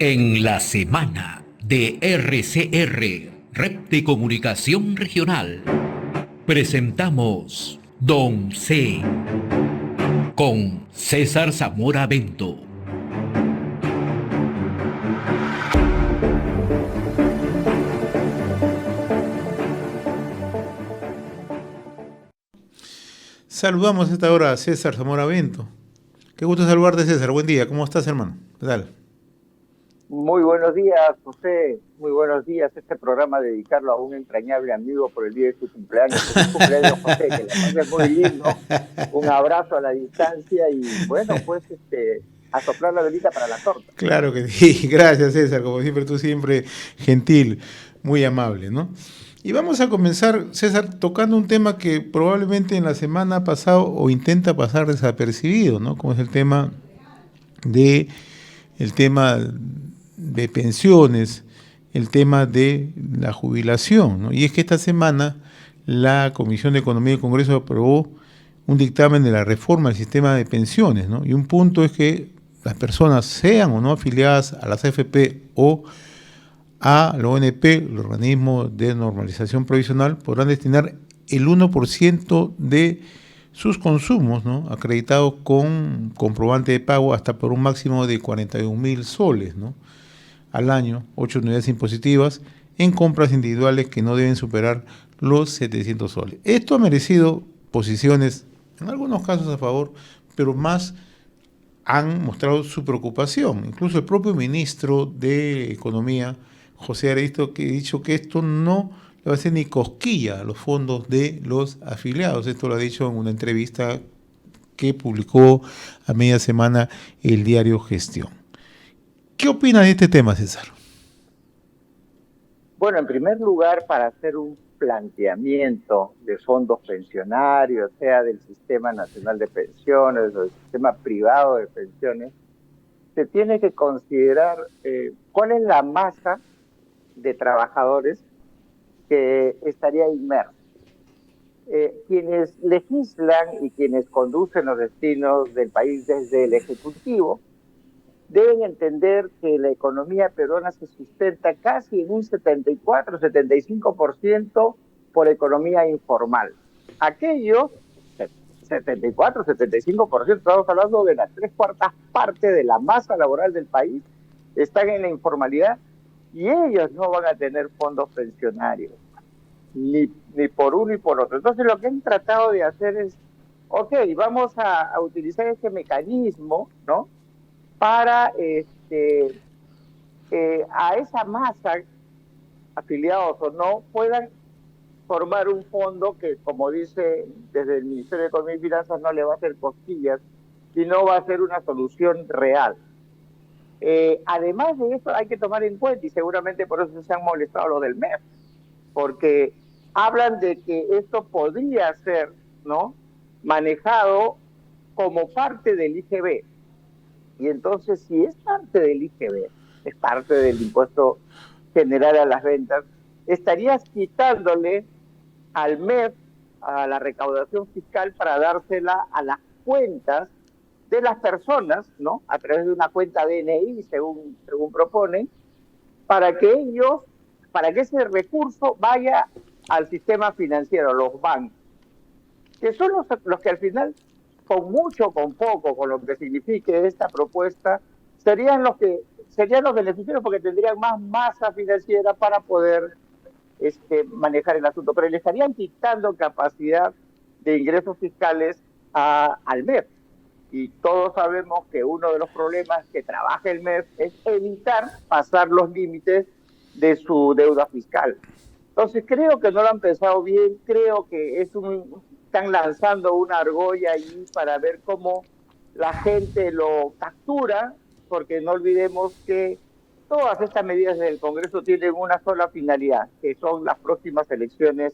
En la semana de RCR, Red de Comunicación Regional, presentamos Don C. con César Zamora Bento. Saludamos a esta hora a César Zamora Bento. Qué gusto saludarte, César. Buen día. ¿Cómo estás, hermano? ¿Qué tal? Muy buenos días, José. Muy buenos días. Este programa dedicarlo a un entrañable amigo por el día de su cumpleaños. Feliz cumpleaños, José, que la pases muy lindo. Un abrazo a la distancia y, bueno, pues a soplar la velita para la torta. Claro que sí. Gracias, César. Como siempre, tú siempre gentil, muy amable, ¿no? Y vamos a comenzar, César, tocando un tema que probablemente en la semana ha pasado o intenta pasar desapercibido, ¿no? Como es el tema de pensiones, el tema de la jubilación, ¿no? Y es que esta semana la Comisión de Economía del Congreso aprobó un dictamen de la reforma del sistema de pensiones, ¿no? Y un punto es que las personas, sean o no afiliadas a las AFP o a la ONP, el organismo de normalización provisional, podrán destinar el 1% de sus consumos, ¿no?, acreditados con comprobante de pago hasta por un máximo de 41.000 soles, ¿no?, al año, 8 unidades impositivas, en compras individuales que no deben superar los 700 soles. Esto ha merecido posiciones, en algunos casos a favor, pero más han mostrado su preocupación. Incluso el propio ministro de Economía, José Araisto, que ha dicho que esto no le va a hacer ni cosquilla a los fondos de los afiliados. Esto lo ha dicho en una entrevista que publicó a media semana el diario Gestión. ¿Qué opinas de este tema, César? Bueno, en primer lugar, para hacer un planteamiento de fondos pensionarios, sea del Sistema Nacional de Pensiones o del sistema privado de pensiones, se tiene que considerar cuál es la masa de trabajadores que estaría inmerso. Quienes legislan y quienes conducen los destinos del país desde el Ejecutivo deben entender que la economía peruana se sustenta casi en un 74-75% por economía informal. Aquellos 74-75%, estamos hablando de las 3/4 partes de la masa laboral del país, están en la informalidad y ellos no van a tener fondos pensionarios, ni por uno ni por otro. Entonces lo que han tratado de hacer es, ok, vamos a utilizar este mecanismo, ¿no?, para a esa masa, afiliados o no, puedan formar un fondo que, como dice desde el Ministerio de Economía y Finanzas, no le va a hacer cosquillas, sino va a ser una solución real. Además de eso, hay que tomar en cuenta, y seguramente por eso se han molestado los del MEF, porque hablan de que esto podría ser, ¿no?, manejado como parte del IGB. Y entonces, si es parte del IGB, es parte del impuesto general a las ventas, estarías quitándole al MEF, a la recaudación fiscal, para dársela a las cuentas de las personas, ¿no?, a través de una cuenta DNI, según proponen, para que ese recurso vaya al sistema financiero, los bancos, que son los que al final, con mucho o con poco, con lo que signifique esta propuesta, serían los beneficiarios, porque tendrían más masa financiera para poder manejar el asunto, pero le estarían quitando capacidad de ingresos fiscales al MEF. Y todos sabemos que uno de los problemas que trabaja el MEF es evitar pasar los límites de su deuda fiscal. Entonces creo que no lo han pensado bien, creo que están lanzando una argolla ahí para ver cómo la gente lo captura, porque no olvidemos que todas estas medidas del Congreso tienen una sola finalidad, que son las próximas elecciones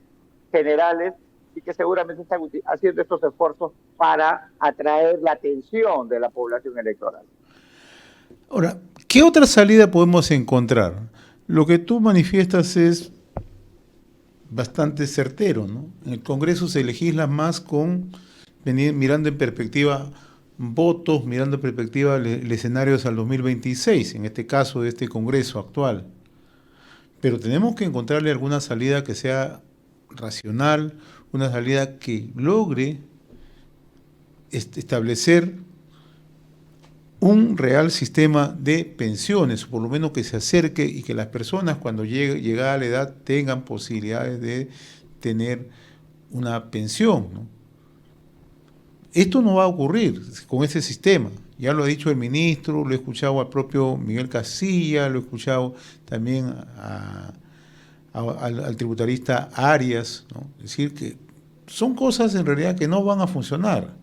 generales, y que seguramente están haciendo estos esfuerzos para atraer la atención de la población electoral. Ahora, ¿qué otra salida podemos encontrar? Lo que tú manifiestas es bastante certero, ¿no? En el Congreso se legisla más mirando en perspectiva votos, mirando en perspectiva el escenario al 2026, en este caso de este Congreso actual. Pero tenemos que encontrarle alguna salida que sea racional, una salida que logre establecer un real sistema de pensiones, o por lo menos que se acerque y que las personas cuando llegada a la edad tengan posibilidades de tener una pensión, ¿no? Esto no va a ocurrir con ese sistema. Ya lo ha dicho el ministro, lo he escuchado al propio Miguel Casilla, lo he escuchado también al tributarista Arias, ¿no? Es decir, que son cosas en realidad que no van a funcionar.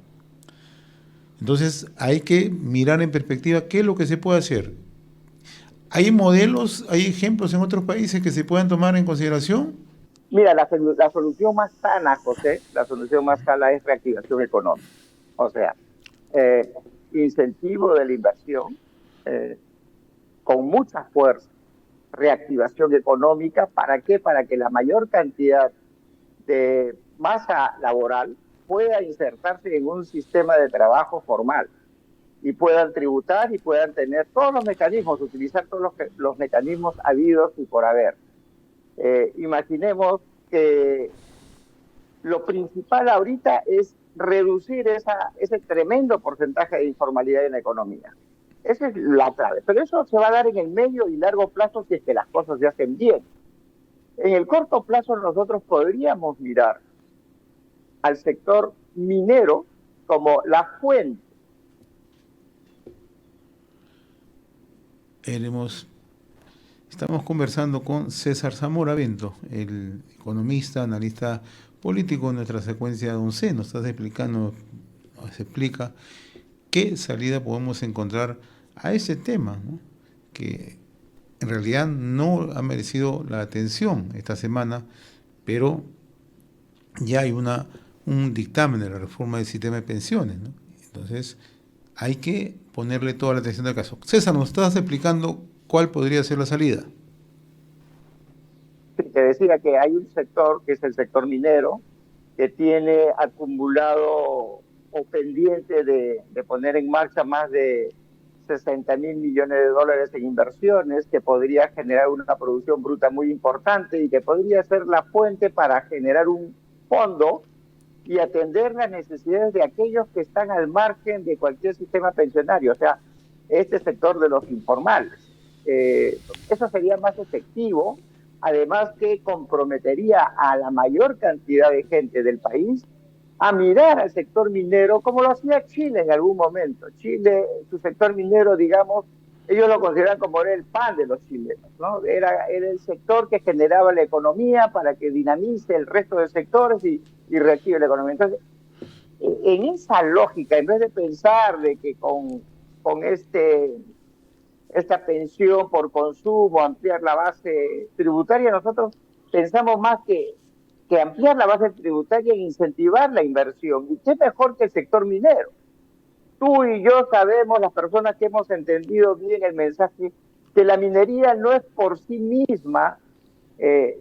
Entonces hay que mirar en perspectiva qué es lo que se puede hacer. ¿Hay modelos, hay ejemplos en otros países que se puedan tomar en consideración? Mira, la solución más sana, José, la solución más sana es reactivación económica. O sea, incentivo de la inversión con mucha fuerza, reactivación económica. ¿Para qué? Para que la mayor cantidad de masa laboral pueda insertarse en un sistema de trabajo formal y puedan tributar y puedan tener todos los mecanismos, utilizar todos los mecanismos habidos y por haber. Imaginemos que lo principal ahorita es reducir ese tremendo porcentaje de informalidad en la economía. Esa es la clave. Pero eso se va a dar en el medio y largo plazo si es que las cosas se hacen bien. En el corto plazo nosotros podríamos mirar al sector minero como la fuente. Estamos conversando con César Zamora Bento, el economista, analista político de nuestra secuencia de ONCE. Nos explica qué salida podemos encontrar a ese tema, ¿no? Que en realidad no ha merecido la atención esta semana, pero ya hay un dictamen de la reforma del sistema de pensiones, ¿no? Entonces hay que ponerle toda la atención al caso. César, nos estás explicando cuál podría ser la salida. Te decía que hay un sector, que es el sector minero, que tiene acumulado o pendiente de poner en marcha más de 60.000 millones de dólares en inversiones, que podría generar una producción bruta muy importante y que podría ser la fuente para generar un fondo y atender las necesidades de aquellos que están al margen de cualquier sistema pensionario, o sea, este sector de los informales. Eso sería más efectivo, además que comprometería a la mayor cantidad de gente del país a mirar al sector minero como lo hacía Chile en algún momento. Chile, su sector minero, digamos, ellos lo consideran como era el pan de los chilenos, ¿no? Era el sector que generaba la economía para que dinamice el resto de sectores y reactive la economía. Entonces, en esa lógica, en vez de pensar de que con esta pensión por consumo, ampliar la base tributaria, nosotros pensamos más que ampliar la base tributaria e incentivar la inversión. ¿Y qué mejor que el sector minero? Tú y yo sabemos, las personas que hemos entendido bien el mensaje, que la minería no es por sí misma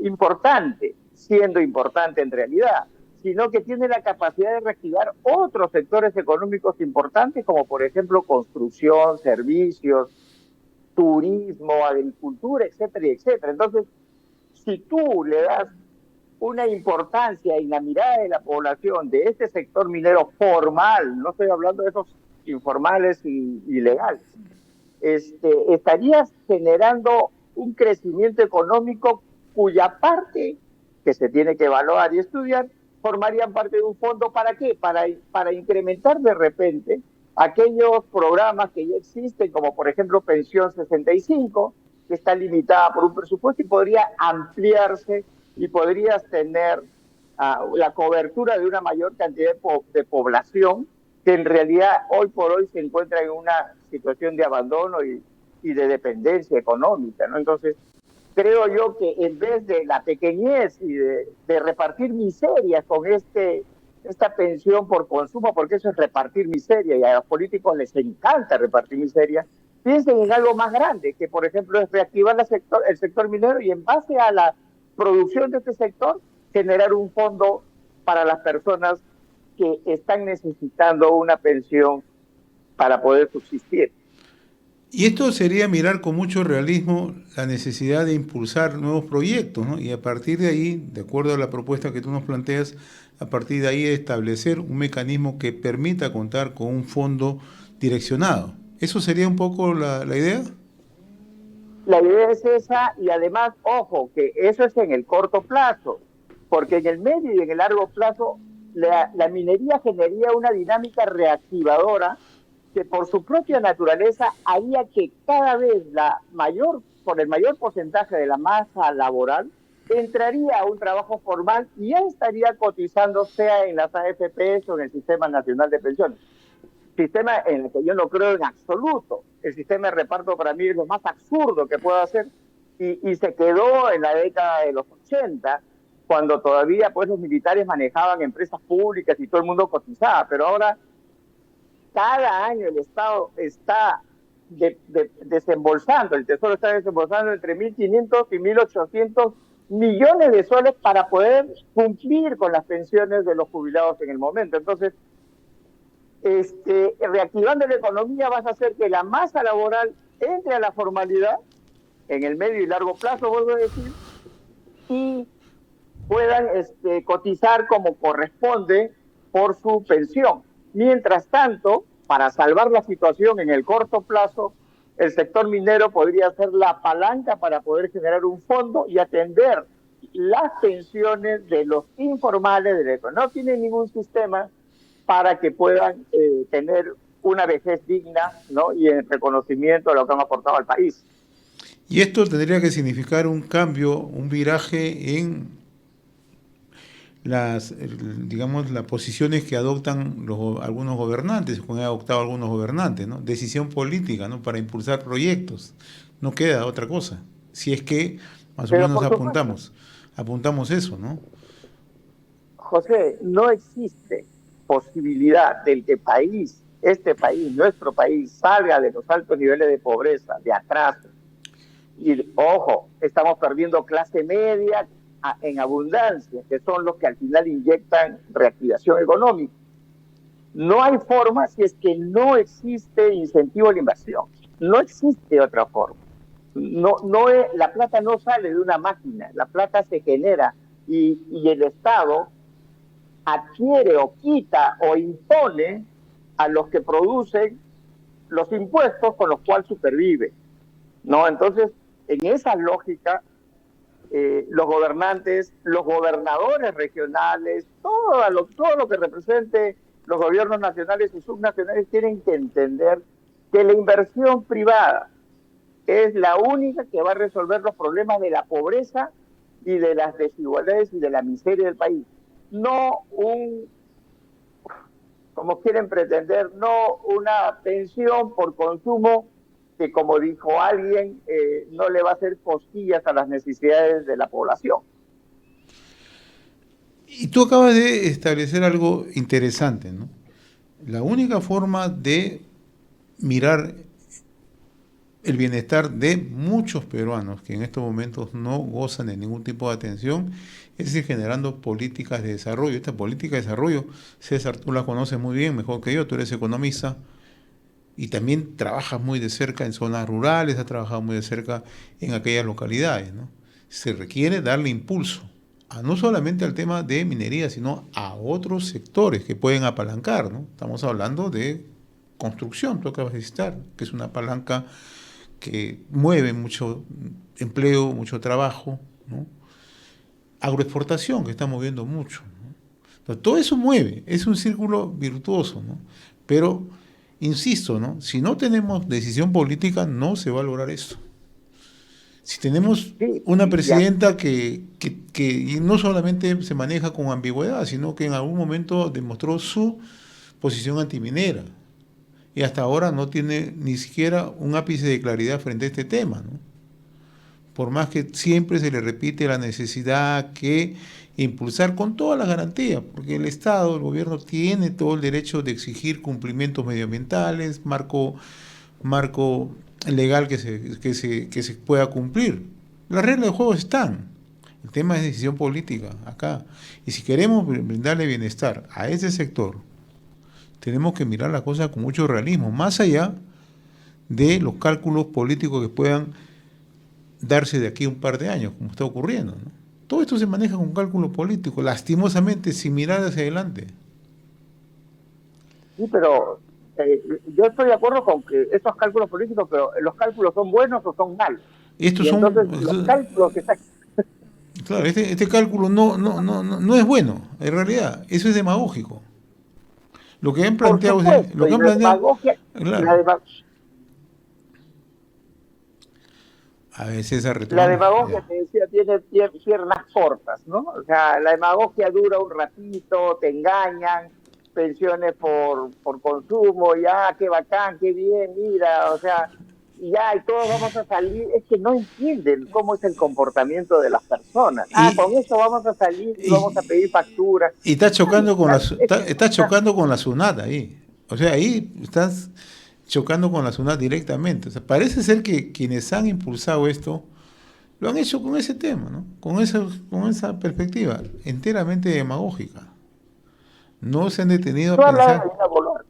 importante, siendo importante en realidad, sino que tiene la capacidad de reactivar otros sectores económicos importantes, como por ejemplo construcción, servicios, turismo, agricultura, etcétera, etcétera. Entonces, si tú le das una importancia en la mirada de la población de este sector minero formal, no estoy hablando de esos informales y ilegales, estarías generando un crecimiento económico cuya parte, que se tiene que evaluar y estudiar, formarían parte de un fondo. ¿Para qué? Para incrementar de repente aquellos programas que ya existen, como por ejemplo Pensión 65, que está limitada por un presupuesto y podría ampliarse y podrías tener la cobertura de una mayor cantidad de población que en realidad hoy por hoy se encuentra en una situación de abandono y de dependencia económica, ¿no? Entonces, creo yo que en vez de la pequeñez y de repartir miserias con esta pensión por consumo, porque eso es repartir miseria y a los políticos les encanta repartir miseria, piensen en algo más grande, que por ejemplo es reactivar el sector minero y en base a la producción de este sector generar un fondo para las personas que están necesitando una pensión para poder subsistir. Y esto sería mirar con mucho realismo la necesidad de impulsar nuevos proyectos, ¿no? Y a partir de ahí, de acuerdo a la propuesta que tú nos planteas, a partir de ahí establecer un mecanismo que permita contar con un fondo direccionado. ¿Eso sería un poco la idea? La idea es esa y además, ojo, que eso es en el corto plazo, porque en el medio y en el largo plazo la minería generaría una dinámica reactivadora que por su propia naturaleza haría que cada vez por el mayor porcentaje de la masa laboral, entraría a un trabajo formal y ya estaría cotizando, sea en las AFPs o en el Sistema Nacional de Pensiones. Sistema en el que yo no creo en absoluto. El sistema de reparto para mí es lo más absurdo que puedo hacer y se quedó en la década de los 80, cuando todavía pues los militares manejaban empresas públicas y todo el mundo cotizaba, pero ahora cada año el Estado está desembolsando, el Tesoro está desembolsando entre 1.500 y 1.800 millones de soles para poder cumplir con las pensiones de los jubilados en el momento. Entonces, reactivando la economía vas a hacer que la masa laboral entre a la formalidad en el medio y largo plazo, vuelvo a decir, y puedan cotizar como corresponde por su pensión. Mientras tanto, para salvar la situación en el corto plazo, el sector minero podría ser la palanca para poder generar un fondo y atender las pensiones de los informales, de los que no tienen ningún sistema, para que puedan tener una vejez digna, ¿no? Y en reconocimiento de lo que han aportado al país. Y esto tendría que significar un cambio, un viraje en digamos, las posiciones que adoptan algunos gobernantes, que han adoptado algunos gobernantes, ¿no? Decisión política, ¿no? Para impulsar proyectos. No queda otra cosa. Si es que más o menos apuntamos eso, ¿no? José, no existe posibilidad del que este país, nuestro país, salga de los altos niveles de pobreza, de atraso. Y ojo, estamos perdiendo clase media en abundancia, que son los que al final inyectan reactivación económica. No hay forma si es que no existe incentivo a la inversión. No existe otra forma. La plata no sale de una máquina, la plata se genera y el Estado adquiere o quita o impone a los que producen los impuestos con los cuales supervive, ¿no? Entonces, en esa lógica, los gobernantes, los gobernadores regionales, todo lo que represente los gobiernos nacionales y subnacionales tienen que entender que la inversión privada es la única que va a resolver los problemas de la pobreza y de las desigualdades y de la miseria del país. No como quieren pretender, no una pensión por consumo que, como dijo alguien, no le va a hacer cosquillas a las necesidades de la población. Y tú acabas de establecer algo interesante, ¿no? La única forma de mirar el bienestar de muchos peruanos que en estos momentos no gozan de ningún tipo de atención, es decir, generando políticas de desarrollo. Esta política de desarrollo, César, tú la conoces muy bien, mejor que yo, tú eres economista y también trabajas muy de cerca en zonas rurales, has trabajado muy de cerca en aquellas localidades, ¿no? Se requiere darle impulso no solamente al tema de minería, sino a otros sectores que pueden apalancar, ¿no? Estamos hablando de construcción, tú acabas de citar, que es una palanca que mueve mucho empleo, mucho trabajo, ¿no? Agroexportación, que está moviendo mucho, ¿no? Entonces, todo eso mueve, es un círculo virtuoso, ¿no? Pero, insisto, ¿no? Si no tenemos decisión política, no se va a lograr eso. Si tenemos una presidenta que no solamente se maneja con ambigüedad, sino que en algún momento demostró su posición antiminera, y hasta ahora no tiene ni siquiera un ápice de claridad frente a este tema, ¿no? Por más que siempre se le repite la necesidad que impulsar con todas las garantías, porque el Estado, el gobierno tiene todo el derecho de exigir cumplimientos medioambientales, marco legal que se pueda cumplir. Las reglas de juego están. El tema es decisión política acá. Y si queremos brindarle bienestar a ese sector, tenemos que mirar las cosas con mucho realismo, más allá de los cálculos políticos que puedan darse de aquí a un par de años, como está ocurriendo, ¿no? Todo esto se maneja con cálculo político, lastimosamente, sin mirar hacia adelante. Sí, pero yo estoy de acuerdo con que estos cálculos políticos, pero ¿los cálculos son buenos o son malos? Estos Y son, entonces los cálculos que están... claro, este cálculo no es bueno, en realidad, eso es demagógico. Lo que han Por planteado, lo supuesto, que y han la planteado, demagogia, claro, la, dema- a veces la retomamos, demagogia, ya. te decía, tiene piernas cortas, ¿no? O sea, la demagogia dura un ratito, te engañan, pensiones por consumo, ya, qué bacán, qué bien, mira, o sea, y ya, y todos vamos a salir, es que no entienden cómo es el comportamiento de las personas. Ah, con Y, esto vamos a salir y vamos a y, pedir facturas. y está chocando con Es que, está chocando con la SUNAT ahí. O sea, ahí estás chocando con la SUNAT directamente. O sea, parece ser que quienes han impulsado esto lo han hecho con ese tema, ¿no? Con esa perspectiva enteramente demagógica. No se han detenido a tú hablabas pensar. de Dina Boluarte,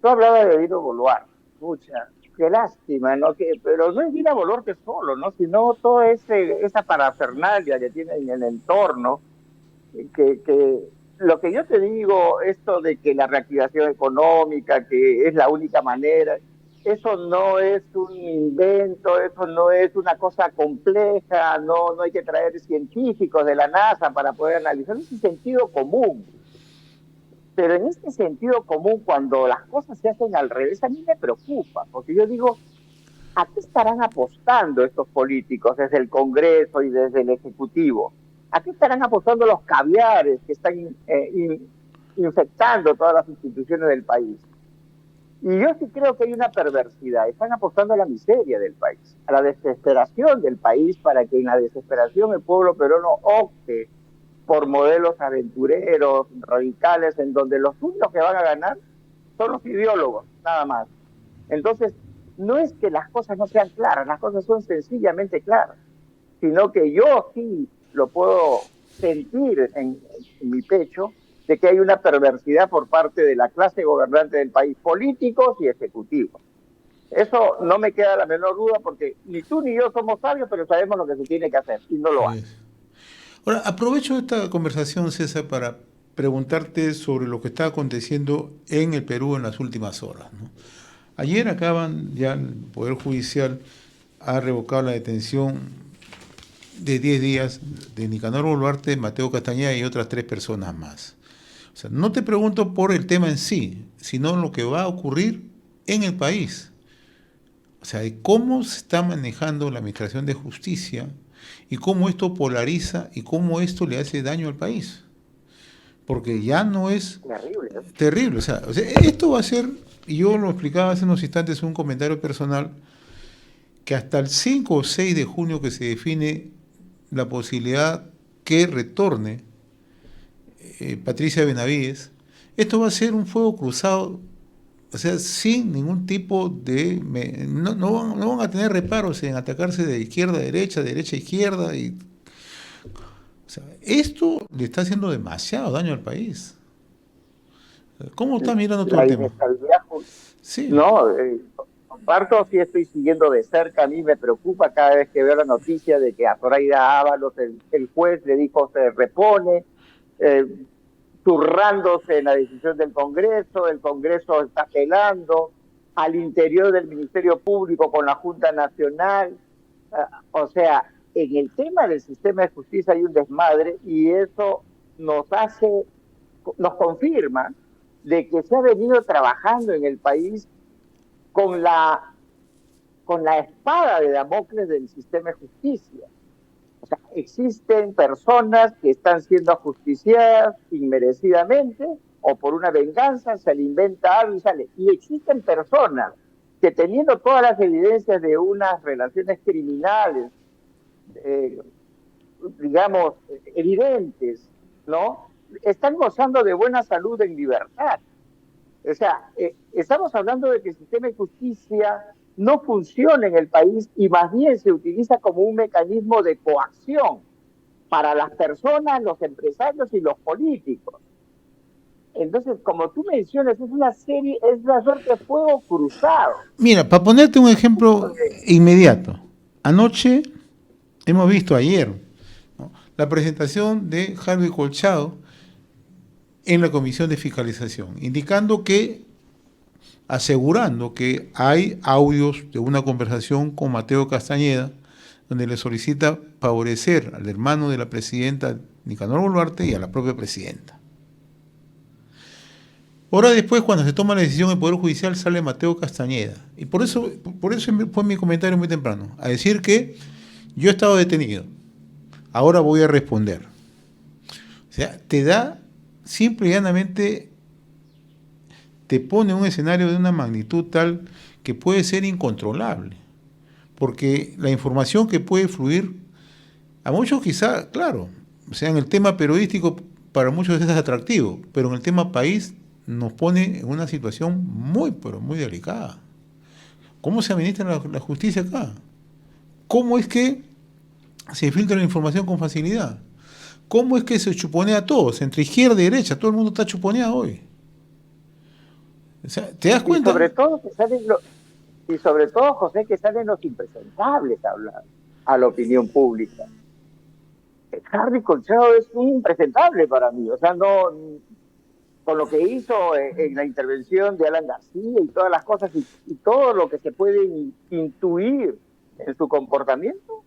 tú hablabas de Dino Boluarte, pucha, qué lástima, ¿no? Pero no es Dina Boluarte solo, ¿no? Sino toda esa parafernalia que tiene en el entorno, que lo que yo te digo, esto de que la reactivación económica, que es la única manera, eso no es un invento, eso no es una cosa compleja, no hay que traer científicos de la NASA para poder analizar, es un sentido común. Pero en este sentido común, cuando las cosas se hacen al revés, a mí me preocupa, porque yo digo, ¿a qué estarán apostando estos políticos desde el Congreso y desde el Ejecutivo? ¿A qué estarán apostando los caviares que están infectando todas las instituciones del país? Y yo sí creo que hay una perversidad. Están apostando a la miseria del país, a la desesperación del país, para que en la desesperación el pueblo peruano opte por modelos aventureros, radicales, en donde los únicos que van a ganar son los ideólogos, nada más. Entonces, no es que las cosas no sean claras, las cosas son sencillamente claras, sino que yo sí lo puedo sentir en mi pecho de que hay una perversidad por parte de la clase gobernante del país, políticos y ejecutivos. Eso no me queda la menor duda, porque ni tú ni yo somos sabios, pero sabemos lo que se tiene que hacer y no lo hacen. Ahora, aprovecho esta conversación, César, para preguntarte sobre lo que está aconteciendo en el Perú en las últimas horas, ¿no? Ayer ya el Poder Judicial ha revocado la detención de 10 días de Nicanor Boluarte, Mateo Castañeda y otras 3 personas más. O sea, no te pregunto por el tema en sí, sino lo que va a ocurrir en el país. O sea, de cómo se está manejando la administración de justicia y cómo esto polariza y cómo esto le hace daño al país. Porque ya no es Terrible, ¿no? terrible. O sea, esto va a ser, y yo lo explicaba hace unos instantes en un comentario personal, que hasta el 5 o 6 de junio que se define la posibilidad que retorne Patricia Benavides, esto va a ser un fuego cruzado, o sea, sin ningún tipo de... no van a tener reparos en atacarse de izquierda a derecha, derecha a izquierda. O sea, esto le está haciendo demasiado daño al país. ¿Cómo estás mirando todo La el tema? inestabilidad, Sí, no, comparto, sí estoy siguiendo de cerca. A mí me preocupa cada vez que veo la noticia de que a Zoraida Ábalos el juez le dijo se repone, eh, zurrándose en la decisión del Congreso. El Congreso está apelando al interior del Ministerio Público con la Junta Nacional. O sea, en el tema del sistema de justicia hay un desmadre, y eso nos hace, nos confirma de que se ha venido trabajando en el país con la espada de Damocles del sistema de justicia. O sea, existen personas que están siendo ajusticiadas inmerecidamente, o por una venganza se le inventa algo y sale. Y existen personas que, teniendo todas las evidencias de unas relaciones criminales, eh, digamos, evidentes, ¿no? Están gozando de buena salud en libertad. O sea, estamos hablando de que el sistema de justicia no funciona en el país, y más bien se utiliza como un mecanismo de coacción para las personas, los empresarios y los políticos. Entonces, como tú mencionas, es una serie, es una suerte de fuego cruzado. Mira, para ponerte un ejemplo inmediato, anoche hemos visto ayer, ¿no?, la presentación de Harvey Colchado en la Comisión de Fiscalización, asegurando que hay audios de una conversación con Mateo Castañeda, donde le solicita favorecer al hermano de la presidenta Nicanor Boluarte y a la propia presidenta. Ahora después, cuando se toma la decisión del Poder Judicial, sale Mateo Castañeda. Y por eso fue mi comentario muy temprano, a decir que yo he estado detenido, ahora voy a responder. O sea, te da, simple y llanamente, te pone un escenario de una magnitud tal que puede ser incontrolable. Porque la información que puede fluir, a muchos quizá, claro, o sea, en el tema periodístico para muchos es atractivo, pero en el tema país nos pone en una situación muy, pero muy delicada. ¿Cómo se administra la justicia acá? ¿Cómo es que se filtra la información con facilidad? ¿Cómo es que se chuponea a todos? Entre izquierda y derecha, todo el mundo está chuponeado hoy. O sea, ¿te das cuenta? Y sobre todo, José, que salen los impresentables a hablar a la opinión pública. Harvey Colchado es un impresentable para mí, o sea, no, con lo que hizo en la intervención de Alan García y todas las cosas y todo lo que se puede intuir en su comportamiento,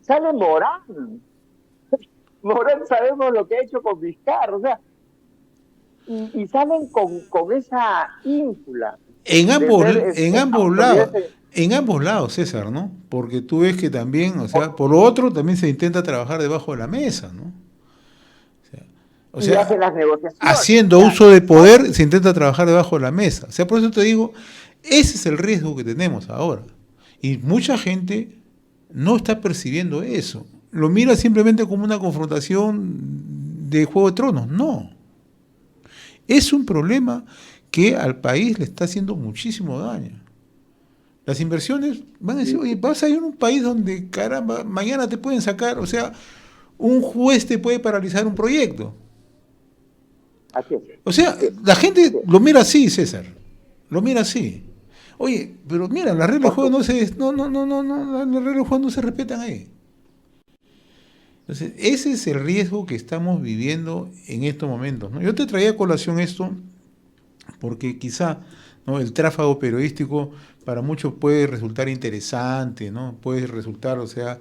sale Morán. Morán sabemos lo que ha hecho con Vizcarra, o sea, y salen con esa ínsula. En ambos lados, César, ¿no? Porque tú ves que también, o sea, por lo otro también se intenta trabajar debajo de la mesa, ¿no? O sea, hace las negociaciones. Haciendo uso de poder, se intenta trabajar debajo de la mesa. O sea, por eso te digo, ese es el riesgo que tenemos ahora. Y mucha gente no está percibiendo eso. Lo mira simplemente como una confrontación de Juego de Tronos. No. Es un problema que al país le está haciendo muchísimo daño. Las inversiones van a decir, oye, vas a ir a un país donde, caramba, mañana te pueden sacar, o sea, un juez te puede paralizar un proyecto. Así es. O sea, la gente lo mira así, César. Lo mira así. Oye, pero mira, las reglas de juego las reglas de juego no se respetan ahí. Entonces, ese es el riesgo que estamos viviendo en estos momentos, ¿no? Yo te traía a colación esto porque quizá, ¿no?, el tráfago periodístico para muchos puede resultar interesante, ¿no? Puede resultar, o sea,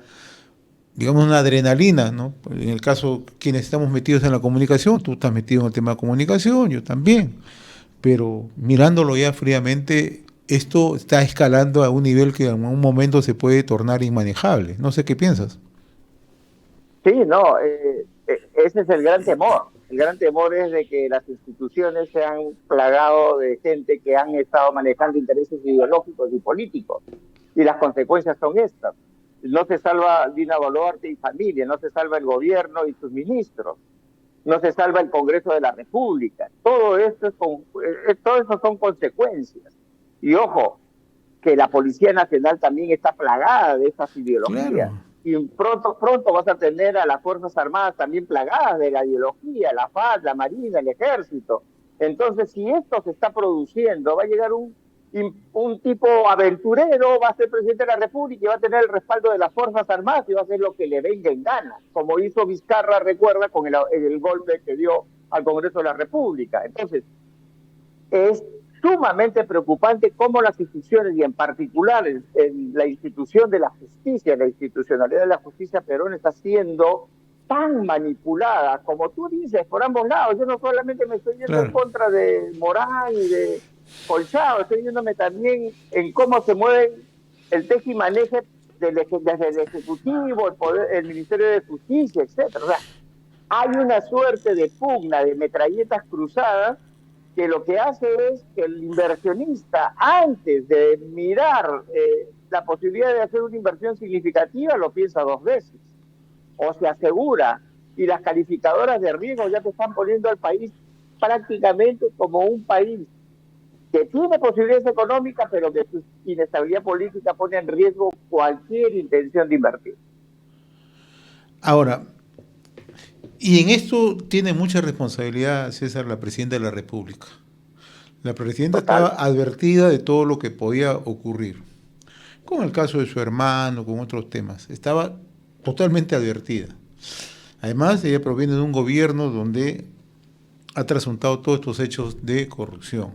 digamos, una adrenalina, ¿no? En el caso, quienes estamos metidos en la comunicación, tú estás metido en el tema de comunicación, yo también, pero mirándolo ya fríamente, esto está escalando a un nivel que en un momento se puede tornar inmanejable. No sé qué piensas. Sí, no, ese es el gran temor. El gran temor es de que las instituciones se han plagado de gente que han estado manejando intereses ideológicos y políticos. Y las consecuencias son estas. No se salva Dina Boluarte y familia, no se salva el gobierno y sus ministros, no se salva el Congreso de la República. Todo esto son consecuencias. Y ojo, que la Policía Nacional también está plagada de estas ideologías. Claro. Y pronto vas a tener a las Fuerzas Armadas también plagadas de la ideología, la FARC, la Marina, el Ejército. Entonces, si esto se está produciendo, va a llegar un tipo aventurero, va a ser presidente de la República y va a tener el respaldo de las Fuerzas Armadas y va a hacer lo que le venga en gana, como hizo Vizcarra, recuerda, con el golpe que dio al Congreso de la República. Entonces, es sumamente preocupante cómo las instituciones, y en particular en la institución de la justicia, la institucionalidad de la justicia peruana está siendo tan manipulada, como tú dices, por ambos lados. Yo no solamente me estoy yendo en contra de Morán y de Colchado, estoy yéndome también en cómo se mueve el tejimaneje desde el Ejecutivo, el Ministerio de Justicia, etcétera. O sea, hay una suerte de pugna, de metralletas cruzadas, que lo que hace es que el inversionista, antes de mirar la posibilidad de hacer una inversión significativa, lo piensa dos veces, o se asegura, y las calificadoras de riesgo ya te están poniendo al país prácticamente como un país que tiene posibilidades económicas, pero que su inestabilidad política pone en riesgo cualquier intención de invertir. Ahora, Y en esto tiene mucha responsabilidad, César, la presidenta de la República. La presidenta Total. estaba advertida de todo lo que podía ocurrir, con el caso de su hermano, con otros temas. Estaba totalmente advertida. Además, ella proviene de un gobierno donde ha trasuntado todos estos hechos de corrupción.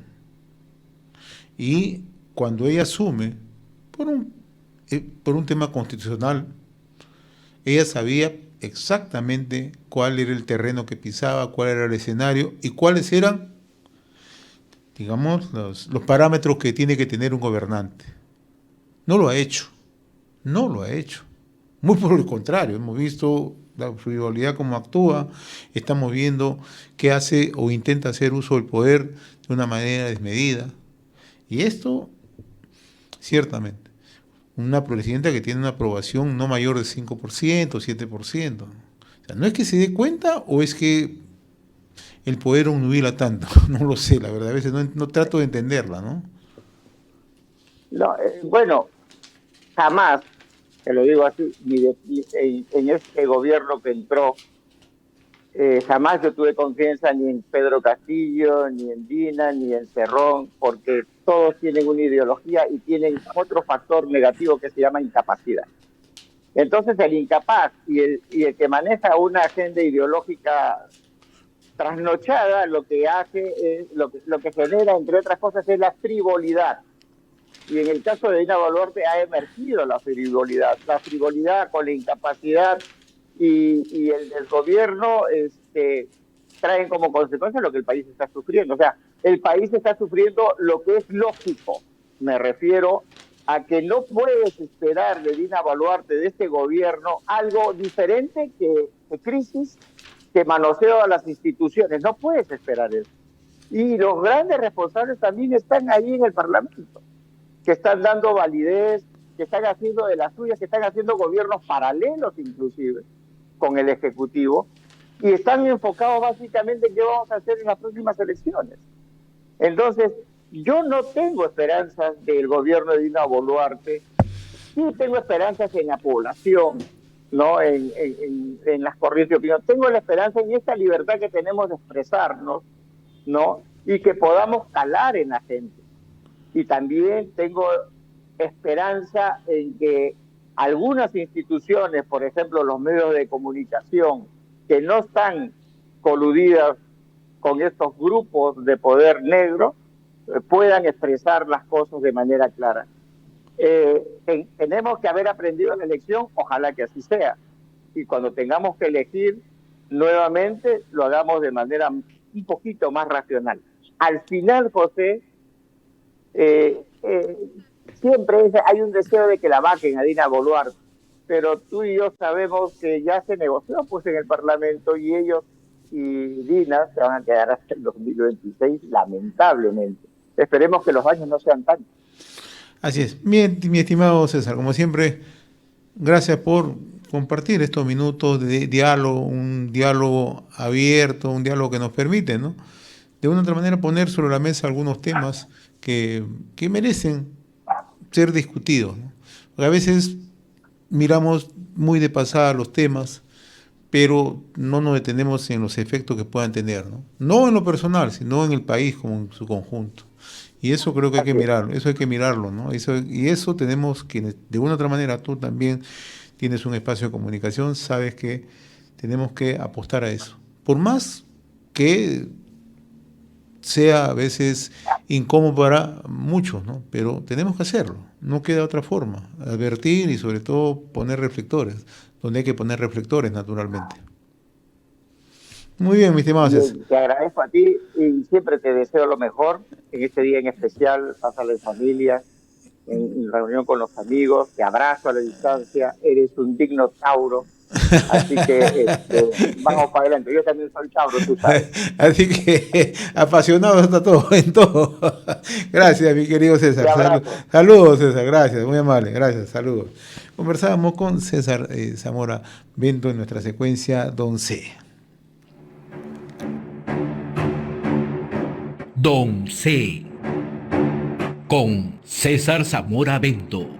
Y cuando ella asume, por un tema constitucional, ella sabía exactamente cuál era el terreno que pisaba, cuál era el escenario y cuáles eran, digamos, los parámetros que tiene que tener un gobernante. No lo ha hecho, no lo ha hecho. Muy por el contrario, hemos visto la frivolidad como actúa, estamos viendo que hace o intenta hacer uso del poder de una manera desmedida. Y esto, ciertamente, una presidenta que tiene una aprobación no mayor de 5%, 7%. O sea, no es que se dé cuenta o es que el poder obnubila tanto, no lo sé, la verdad, a veces no trato de entenderla, ¿no? No, bueno, jamás, te lo digo así, en este gobierno que entró, jamás yo tuve confianza ni en Pedro Castillo, ni en Dina, ni en Cerrón, porque todos tienen una ideología y tienen otro factor negativo que se llama incapacidad. Entonces el incapaz y el que maneja una agenda ideológica trasnochada, lo que hace es, lo que genera, entre otras cosas, es la frivolidad. Y en el caso de Dina Boluarte ha emergido la frivolidad con la incapacidad y el gobierno traen como consecuencia lo que el país está sufriendo. O sea, el país está sufriendo lo que es lógico. Me refiero a que no puedes esperar de Dina Boluarte, de este gobierno, algo diferente que crisis, que manoseo a las instituciones. No puedes esperar eso. Y los grandes responsables también están ahí en el Parlamento, que están dando validez, que están haciendo de las suyas, que están haciendo gobiernos paralelos inclusive con el Ejecutivo, y están enfocados básicamente en qué vamos a hacer en las próximas elecciones. Entonces, yo no tengo esperanzas del gobierno de Dina Boluarte, sí tengo esperanzas en la población, ¿no? En las corrientes de opinión. Tengo la esperanza en esta libertad que tenemos de expresarnos, ¿no? Y que podamos calar en la gente. Y también tengo esperanza en que algunas instituciones, por ejemplo los medios de comunicación, que no están coludidas con estos grupos de poder negro, puedan expresar las cosas de manera clara. Tenemos que haber aprendido la elección, ojalá que así sea. Y cuando tengamos que elegir nuevamente, lo hagamos de manera un poquito más racional. Al final, José, siempre hay un deseo de que la vaquen a Dina Boluarte, pero tú y yo sabemos que ya se negoció pues en el Parlamento y ellos y Dina se van a quedar hasta el 2026, lamentablemente. Esperemos que los años no sean tantos. Así es. Mi estimado César, como siempre, gracias por compartir estos minutos de diálogo, un diálogo abierto, un diálogo que nos permite, ¿no?, de una u otra manera poner sobre la mesa algunos temas que merecen ser discutidos, ¿no? Porque a veces miramos muy de pasada los temas, pero no nos detenemos en los efectos que puedan tener, ¿no? No en lo personal, sino en el país como en su conjunto. Y eso creo que hay que mirarlo, ¿no? Y eso tenemos que, de una u otra manera, tú también tienes un espacio de comunicación, sabes que tenemos que apostar a eso. Por más que sea a veces incómodo para muchos, ¿no?, pero tenemos que hacerlo, no queda otra forma, advertir y sobre todo poner reflectores, donde hay que poner reflectores naturalmente. Muy bien, mi estimado César. Te agradezco a ti y siempre te deseo lo mejor en este día en especial. Pásalo en familia, en reunión con los amigos. Te abrazo a la distancia. Eres un digno Tauro. Así que vamos para adelante. Yo también soy Tauro, tú sabes. Así que apasionado está todo, en todo. Gracias, mi querido César. Saludos, César. Gracias, muy amable. Gracias, saludos. Conversábamos con César Zamora Bento en nuestra secuencia Don C. Don C. con César Zamora Bento.